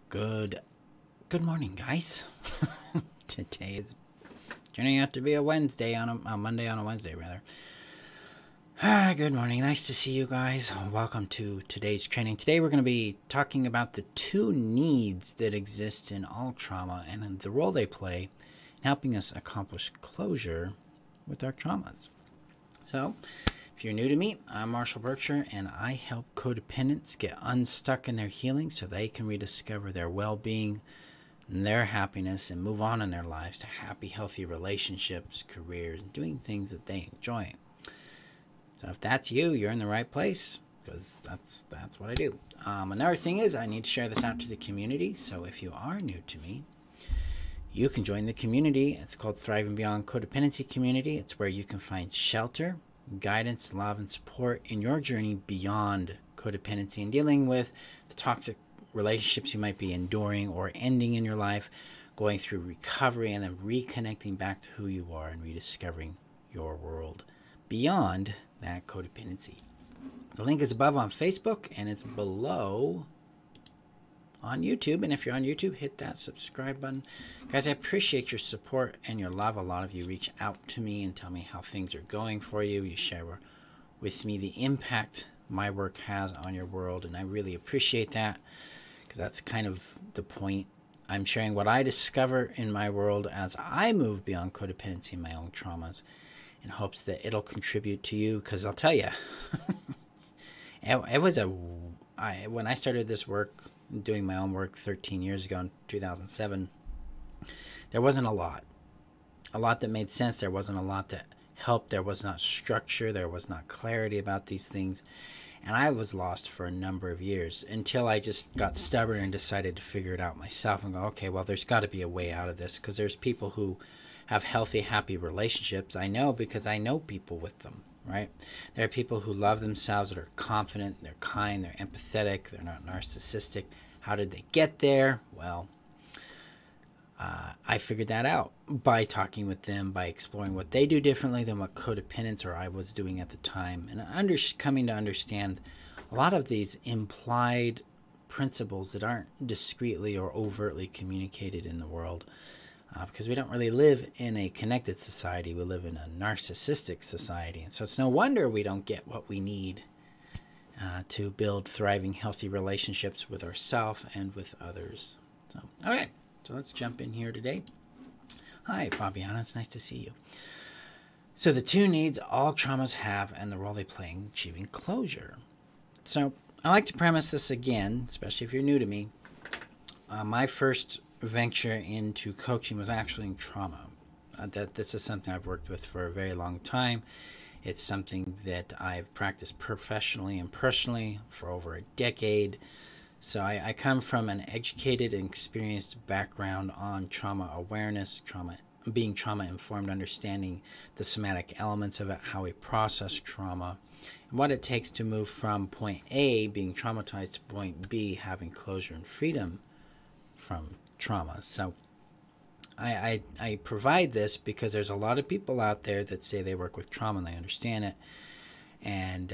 Good morning, guys. Today is turning out to be a Wednesday on a Monday on a Wednesday, rather. Good morning. Nice to see you guys. Welcome to today's training. Today we're going to be talking about the two needs that exist in all trauma and the role they play in helping us accomplish closure with our traumas. So, if you're new to me, I'm Marshall Burtcher, and I help codependents get unstuck in their healing so they can rediscover their well-being and their happiness and move on in their lives to happy, healthy relationships, careers, and doing things that they enjoy. So if that's you, you're in the right place, because that's what I do. Another thing is I need to share this out to the community, so if you are new to me, you can join the community. It's called Thriving Beyond Codependency Community. It's where you can find shelter, guidance, love, and support in your journey beyond codependency and dealing with the toxic relationships you might be enduring or ending in your life, going through recovery, and then reconnecting back to who you are and rediscovering your world beyond that codependency. The link is above on Facebook, and it's below on YouTube. And if you're on YouTube, hit that subscribe button. Guys, I appreciate your support and your love. A lot of you reach out to me and tell me how things are going for you. You share with me the impact my work has on your world, and I really appreciate that, because that's kind of the point. I'm sharing what I discover in my world as I move beyond codependency and my own traumas, in hopes that it'll contribute to you. Because I'll tell you, when I started this work, doing my own work 13 years ago in 2007, there wasn't a lot that made sense. There wasn't a lot that helped. There was not structure. There was not clarity about these things. And I was lost for a number of years until I just got stubborn and decided to figure it out myself and go, okay, well, there's got to be a way out of this, because there's people who have healthy, happy relationships. I know, because I know people with them, right? There are people who love themselves, that are confident, they're kind, they're empathetic, they're not narcissistic. How did they get there? Well, I figured that out by talking with them, by exploring what they do differently than what codependents or I was doing at the time, and coming to understand a lot of these implied principles that aren't discreetly or overtly communicated in the world. Because we don't really live in a connected society. We live in a narcissistic society. And so it's no wonder we don't get what we need to build thriving, healthy relationships with ourselves and with others. So, okay, so let's jump in here today. Hi, Fabiana. It's nice to see you. So the two needs all traumas have and the role they play in achieving closure. So I like to premise this again, especially if you're new to me. My first venture into coaching was actually in trauma. This is something I've worked with for a very long time. It's something that I've practiced professionally and personally for over a decade. So I come from an educated and experienced background on trauma awareness, being trauma informed, understanding the somatic elements of it, how we process trauma, and what it takes to move from point A, being traumatized, to point B, having closure and freedom from trauma. So I provide this because there's a lot of people out there that say they work with trauma and they understand it, and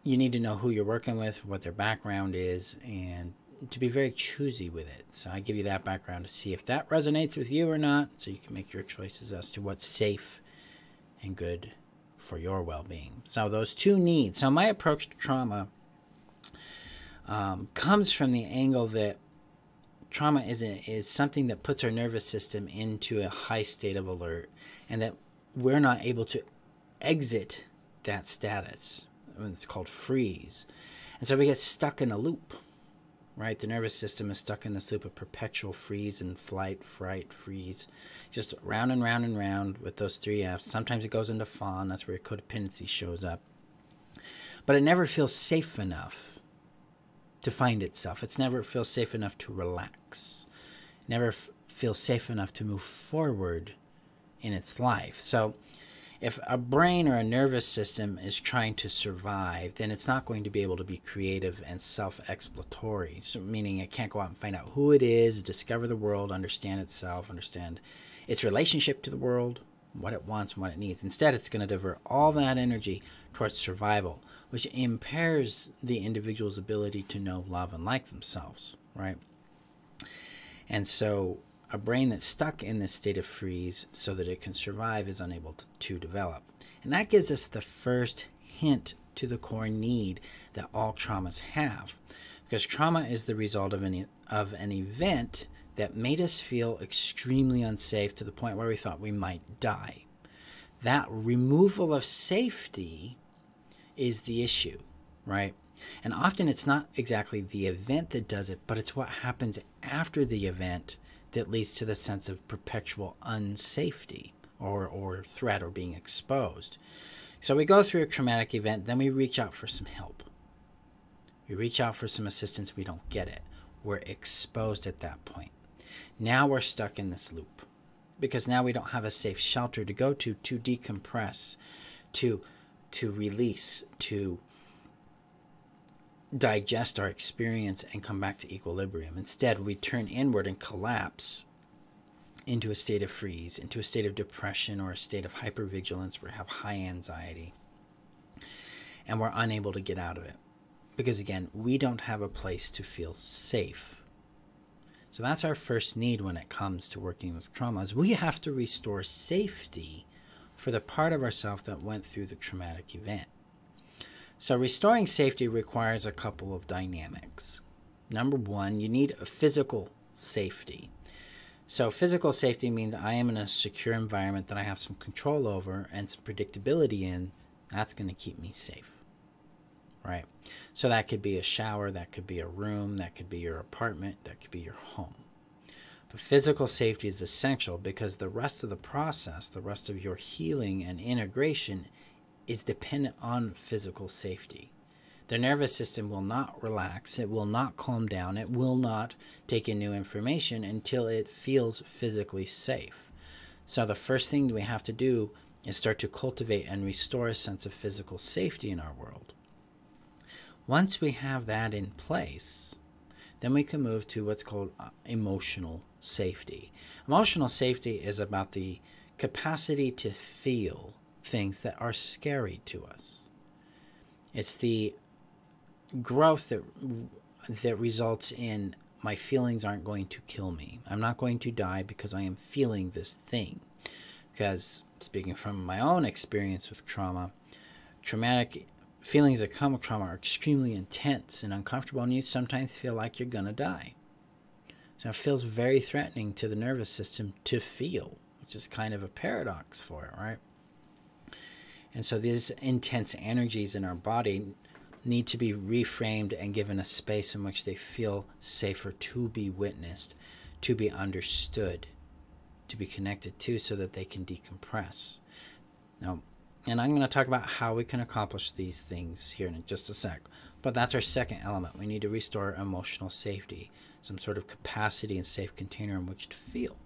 you need to know who you're working with, what their background is, and to be very choosy with it. So I give you that background to see if that resonates with you or not, so you can make your choices as to what's safe and good for your well-being. So those two needs. So my approach to trauma comes from the angle that trauma is something that puts our nervous system into a high state of alert, and that we're not able to exit that status. It's called freeze. And so we get stuck in a loop, right? The nervous system is stuck in this loop of perpetual freeze and flight, fright, freeze, just round and round and round with those three F's. Sometimes it goes into fawn. That's where codependency shows up. But it never feels safe enough to find itself. It never feels safe enough to relax. It never feels safe enough to move forward in its life. So if a brain or a nervous system is trying to survive, then it's not going to be able to be creative and self-exploratory. So meaning it can't go out and find out who it is, discover the world, understand itself, understand its relationship to the world, what it wants and what it needs. Instead, it's going to divert all that energy towards survival, which impairs the individual's ability to know, love, and like themselves, right? And so a brain that's stuck in this state of freeze so that it can survive is unable to develop. And that gives us the first hint to the core need that all traumas have. Because trauma is the result of an event that made us feel extremely unsafe to the point where we thought we might die. That removal of safety is the issue, right? And often it's not exactly the event that does it, but it's what happens after the event that leads to the sense of perpetual unsafety or threat or being exposed. So we go through a traumatic event, then we reach out for some help. We reach out for some assistance, we don't get it. We're exposed at that point. Now we're stuck in this loop because now we don't have a safe shelter to go to decompress, to release, to digest our experience and come back to equilibrium. Instead, we turn inward and collapse into a state of freeze, into a state of depression or a state of hypervigilance where we have high anxiety, and we're unable to get out of it. Because again, we don't have a place to feel safe. So that's our first need when it comes to working with traumas. We have to restore safety for the part of ourselves that went through the traumatic event. So restoring safety requires a couple of dynamics. Number one, you need a physical safety. So physical safety means I am in a secure environment that I have some control over and some predictability in. That's going to keep me safe. Right? So that could be a shower, that could be a room, that could be your apartment, that could be your home. But physical safety is essential because the rest of the process, the rest of your healing and integration is dependent on physical safety. The nervous system will not relax, it will not calm down, it will not take in new information until it feels physically safe. So the first thing we have to do is start to cultivate and restore a sense of physical safety in our world. Once we have that in place, then we can move to what's called emotional safety. Emotional safety is about the capacity to feel things that are scary to us. It's the growth that results in my feelings aren't going to kill me. I'm not going to die because I am feeling this thing. Because speaking from my own experience with trauma, traumatic feelings that come with trauma are extremely intense and uncomfortable, and you sometimes feel like you're going to die. So it feels very threatening to the nervous system to feel, which is kind of a paradox for it, right? And so these intense energies in our body need to be reframed and given a space in which they feel safer to be witnessed, to be understood, to be connected to, so that they can decompress. Now, and I'm going to talk about how we can accomplish these things here in just a sec. But that's our second element. We need to restore emotional safety, some sort of capacity and safe container in which to feel.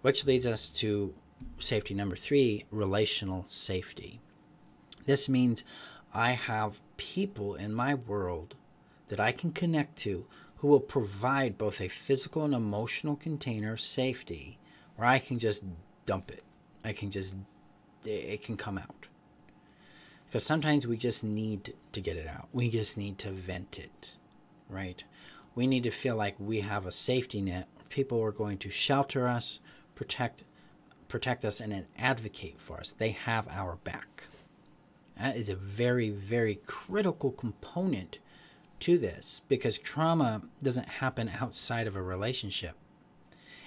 Which leads us to safety number 3, relational safety. This means I have people in my world that I can connect to who will provide both a physical and emotional container of safety where I can just dump it. It can come out. Because sometimes we just need to get it out. We just need to vent it, right? We need to feel like we have a safety net. People are going to shelter us, protect us, and advocate for us. They have our back. That is a very, very critical component to this, because trauma doesn't happen outside of a relationship.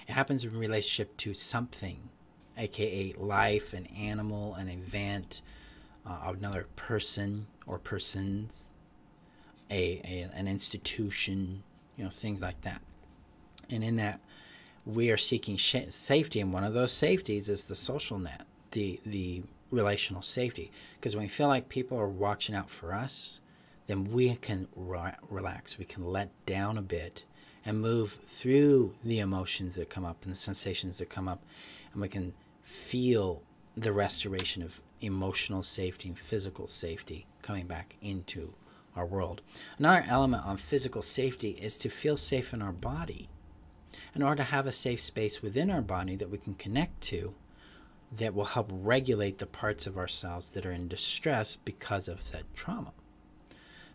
It happens in relationship to something, aka life, an animal, an event, another person or persons, an institution, things like that. And in that, we are seeking safety, and one of those safeties is the social net, the relational safety. Because when we feel like people are watching out for us, then we can relax, we can let down a bit and move through the emotions that come up and the sensations that come up, and we can feel the restoration of emotional safety and physical safety coming back into our world. Another element on physical safety is to feel safe in our body. In order to have a safe space within our body that we can connect to, that will help regulate the parts of ourselves that are in distress because of said trauma.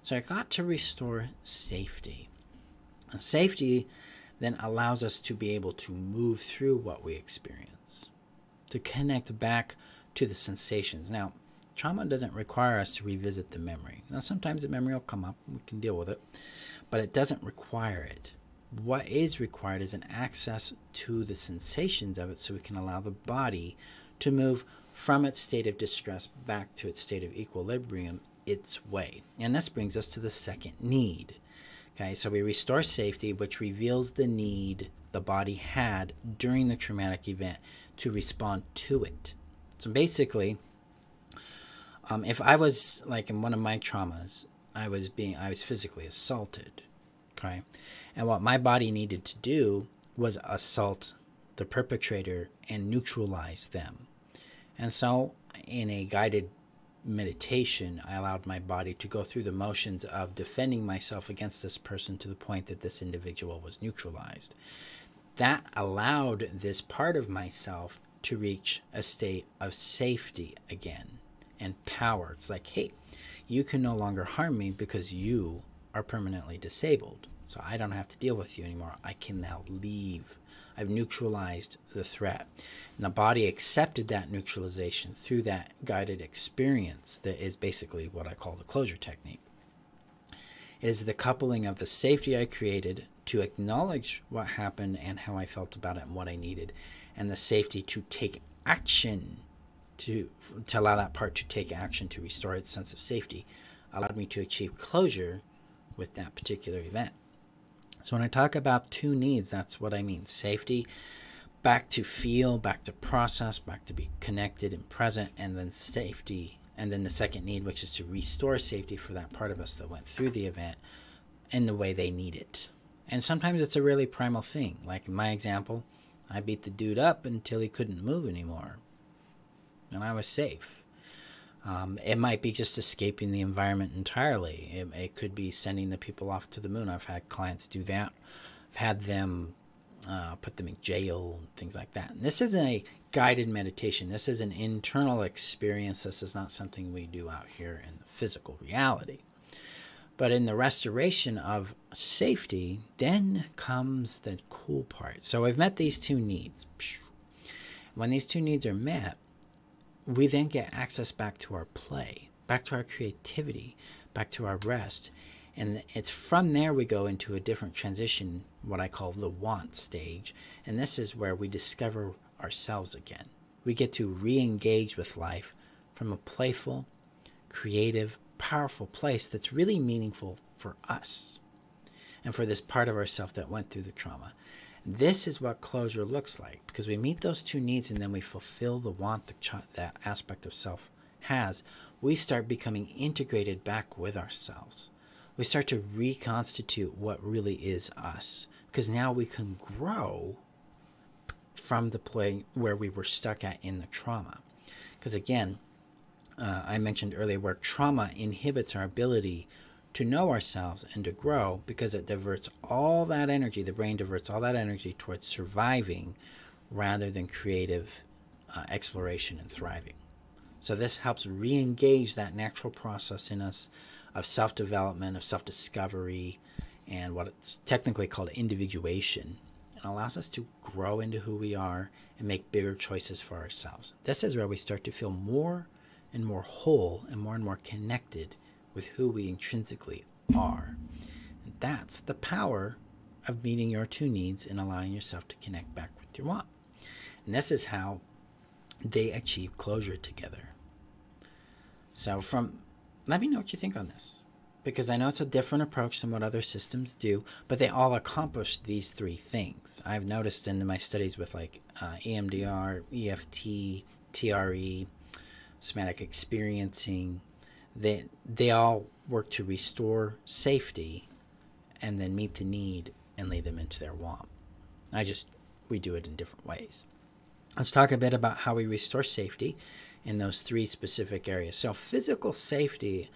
So I got to restore safety. Safety then allows us to be able to move through what we experience, to connect back to the sensations. Now, trauma doesn't require us to revisit the memory. Now, sometimes the memory will come up, we can deal with it, but it doesn't require it. What is required is an access to the sensations of it so we can allow the body to move from its state of distress back to its state of equilibrium its way. And this brings us to the second need. Okay, so we restore safety, which reveals the need the body had during the traumatic event to respond to it. So basically, if I was, like in one of my traumas, I was physically assaulted, okay? And what my body needed to do was assault the perpetrator and neutralize them. And so in a guided meditation, I allowed my body to go through the motions of defending myself against this person to the point that this individual was neutralized. That allowed this part of myself to reach a state of safety again and power. It's like, hey, you can no longer harm me because you are permanently disabled. So I don't have to deal with you anymore. I can now leave. I've neutralized the threat. And the body accepted that neutralization through that guided experience that is basically what I call the closure technique. It is the coupling of the safety I created to acknowledge what happened and how I felt about it and what I needed, and the safety to take action, to allow that part to take action to restore its sense of safety, allowed me to achieve closure with that particular event. So when I talk about two needs, that's what I mean. Safety, back to feel, back to process, back to be connected and present, and then safety. And then the second need, which is to restore safety for that part of us that went through the event in the way they need it. And sometimes it's a really primal thing. Like in my example, I beat the dude up until he couldn't move anymore. And I was safe. It might be just escaping the environment entirely. It could be sending the people off to the moon. I've had clients do that. I've had them put them in jail and things like that. And this isn't a guided meditation. This is an internal experience. This is not something we do out here in the physical reality. But in the restoration of safety, then comes the cool part. So I've met these two needs. When these two needs are met, we then get access back to our play, back to our creativity, back to our rest. And it's from there we go into a different transition, what I call the want stage. And this is where we discover ourselves again. We get to re-engage with life from a playful, creative, powerful place that's really meaningful for us and for this part of ourselves that went through the trauma. This is what closure looks like, because we meet those two needs and then we fulfill the want that aspect of self has. We start becoming integrated back with ourselves. We start to reconstitute what really is us, because now we can grow from the place where we were stuck at in the trauma. Because again, I mentioned earlier where trauma inhibits our ability to know ourselves and to grow, because it diverts all that energy, the brain diverts all that energy towards surviving rather than creative exploration and thriving. So this helps re-engage that natural process in us of self-development, of self-discovery, and what it's technically called individuation, and allows us to grow into who we are and make bigger choices for ourselves. This is where we start to feel more and more whole and more connected with who we intrinsically are. And that's the power of meeting your two needs and allowing yourself to connect back with your want. And this is how they achieve closure together. So let me know what you think on this, because I know it's a different approach than what other systems do, but they all accomplish these three things. I've noticed in my studies with like EMDR, EFT, TRE, somatic experiencing, they all work to restore safety and then meet the need and lead them into their want. We do it in different ways. Let's talk a bit about how we restore safety in those three specific areas. So physical safety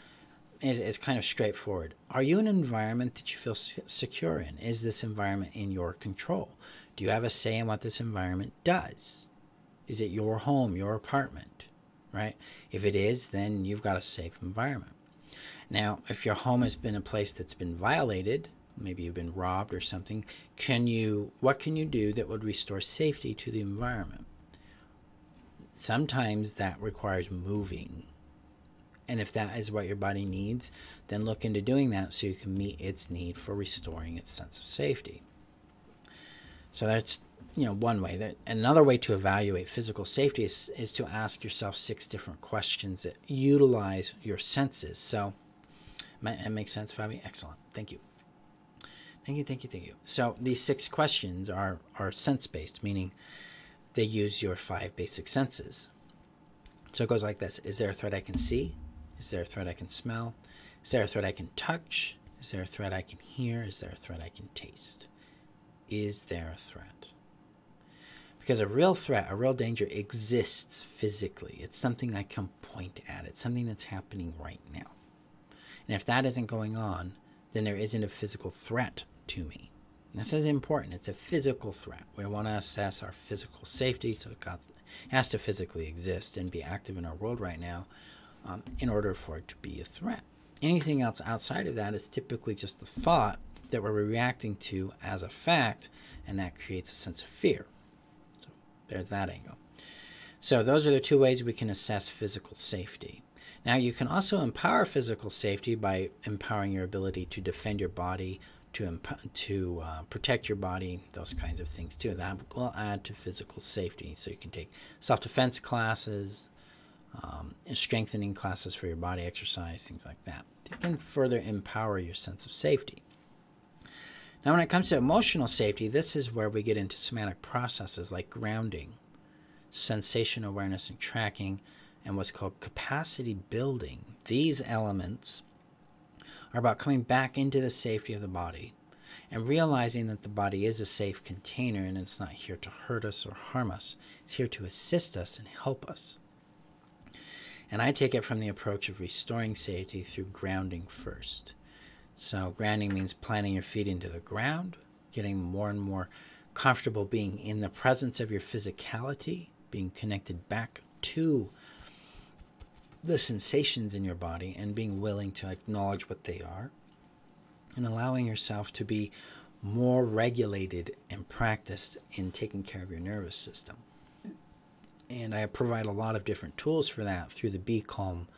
is kind of straightforward. Are you in an environment that you feel secure in? Is this environment in your control? Do you have a say in what this environment does? Is it your home, your apartment? Right? If it is, then you've got a safe environment. Now, if your home has been a place that's been violated, maybe you've been robbed or something, what can you do that would restore safety to the environment? Sometimes that requires moving. And if that is what your body needs, then look into doing that so you can meet its need for restoring its sense of safety. So that's, one way. Another way to evaluate physical safety is to ask yourself 6 different questions that utilize your senses. So, that makes sense, Fabi? Excellent. Thank you. Thank you. So these 6 questions are sense-based, meaning they use your 5 basic senses. So it goes like this. Is there a threat I can see? Is there a threat I can smell? Is there a threat I can touch? Is there a threat I can hear? Is there a threat I can taste? Is there a threat? Because a real threat, a real danger exists physically. It's something I can point at. It's something that's happening right now. And if that isn't going on, then there isn't a physical threat to me. And this is important. It's a physical threat. We want to assess our physical safety, so it has to physically exist and be active in our world right now in order for it to be a threat. Anything else outside of that is typically just a thought that we're reacting to as a fact, and that creates a sense of fear. So there's that angle. So those are the 2 ways we can assess physical safety. Now, you can also empower physical safety by empowering your ability to defend your body, to protect your body, those kinds of things too. That will add to physical safety. So you can take self-defense classes, strengthening classes for your body, exercise, things like that. It can further empower your sense of safety. Now, when it comes to emotional safety, this is where we get into somatic processes like grounding, sensation awareness and tracking, and what's called capacity building. These elements are about coming back into the safety of the body and realizing that the body is a safe container and it's not here to hurt us or harm us. It's here to assist us and help us. And I take it from the approach of restoring safety through grounding first. So grounding means planting your feet into the ground, getting more and more comfortable being in the presence of your physicality, being connected back to the sensations in your body and being willing to acknowledge what they are, and allowing yourself to be more regulated and practiced in taking care of your nervous system. And I provide a lot of different tools for that through the Be Calm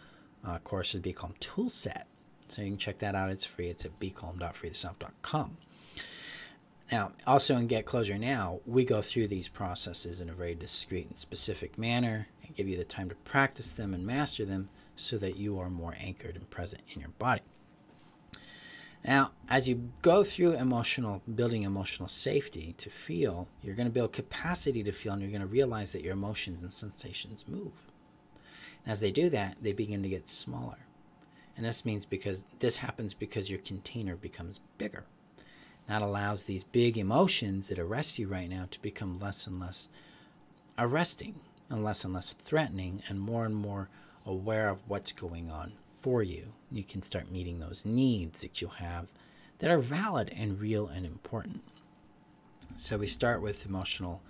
course, the Be Calm tool set. So you can check that out. It's free. It's at becalm.freetheself.com. Now, also in Get Closure Now, we go through these processes in a very discrete and specific manner and give you the time to practice them and master them so that you are more anchored and present in your body. Now, as you go through building emotional safety to feel, you're going to build capacity to feel, and you're going to realize that your emotions and sensations move. As they do that, they begin to get smaller. And this happens because your container becomes bigger. That allows these big emotions that arrest you right now to become less and less arresting and less threatening, and more aware of what's going on for you. You can start meeting those needs that you have that are valid and real and important. So we start with emotional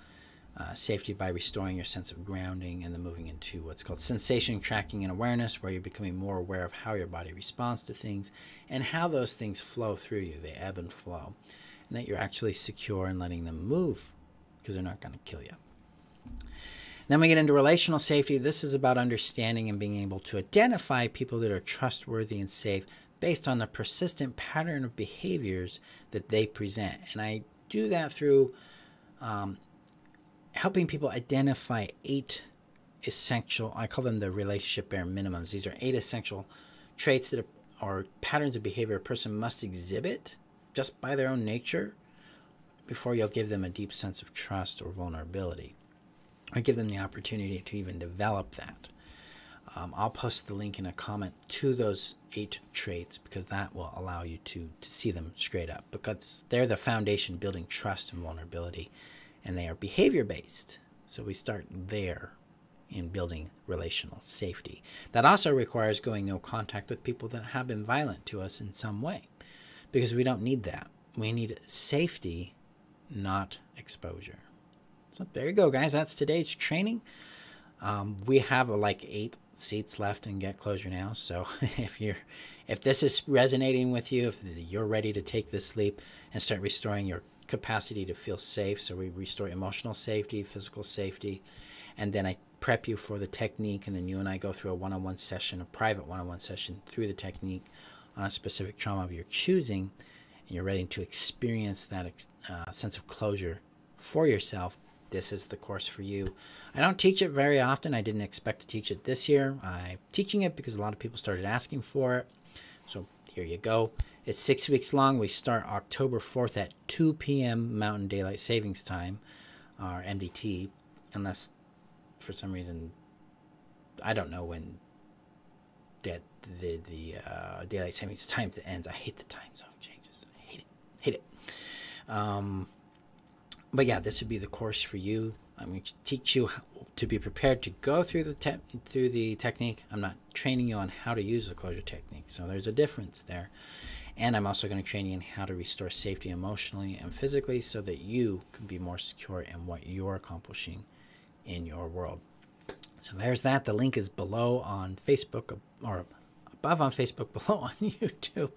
safety by restoring your sense of grounding, and then moving into what's called sensation tracking and awareness, where you're becoming more aware of how your body responds to things and how those things flow through you. They ebb and flow, and that you're actually secure in letting them move because they're not going to kill you. Then we get into relational safety. This is about understanding and being able to identify people that are trustworthy and safe based on the persistent pattern of behaviors that they present. And I do that through helping people identify 8 essential, I call them the relationship bare minimums. These are 8 essential traits or patterns of behavior a person must exhibit just by their own nature before you'll give them a deep sense of trust or vulnerability, or give them the opportunity to even develop that. I'll post the link in a comment to those 8 traits, because that will allow you to see them straight up, because they're the foundation building trust and vulnerability, and they are behavior-based. So we start there in building relational safety. That also requires going no contact with people that have been violent to us in some way, because we don't need that. We need safety, not exposure. So there you go, guys. That's today's training. We have like 8 seats left and get Closure Now. So if this is resonating with you, if you're ready to take this leap and start restoring your capacity to feel safe, so we restore emotional safety, physical safety, and then I prep you for the technique, and then you and I go through a one-on-one session, a private one-on-one session through the technique on a specific trauma of your choosing, and you're ready to experience that sense of closure for yourself. This is the course for you. I don't teach it very often. I didn't expect to teach it this year. I'm teaching it because a lot of people started asking for it. So here you go. It's 6 weeks long. We start October 4th at 2 p.m. Mountain Daylight Savings Time, or MDT, unless for some reason, I don't know when the Daylight Savings Time ends. I hate the time zone changes. I hate it. But yeah, this would be the course for you. I'm going to teach you how to be prepared to go through the technique. I'm not training you on how to use the closure technique, so there's a difference there. And I'm also going to train you in how to restore safety emotionally and physically so that you can be more secure in what you're accomplishing in your world. So there's that. The link is below on Facebook, or above on Facebook, below on YouTube.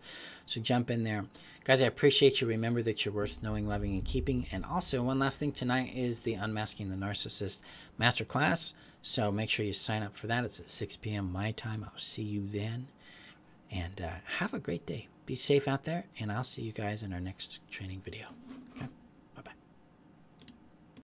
So jump in there. Guys, I appreciate you. Remember that you're worth knowing, loving, and keeping. And also, one last thing, tonight is the Unmasking the Narcissist Masterclass. So make sure you sign up for that. It's at 6 p.m. my time. I'll see you then. And have a great day. Be safe out there, and I'll see you guys in our next training video.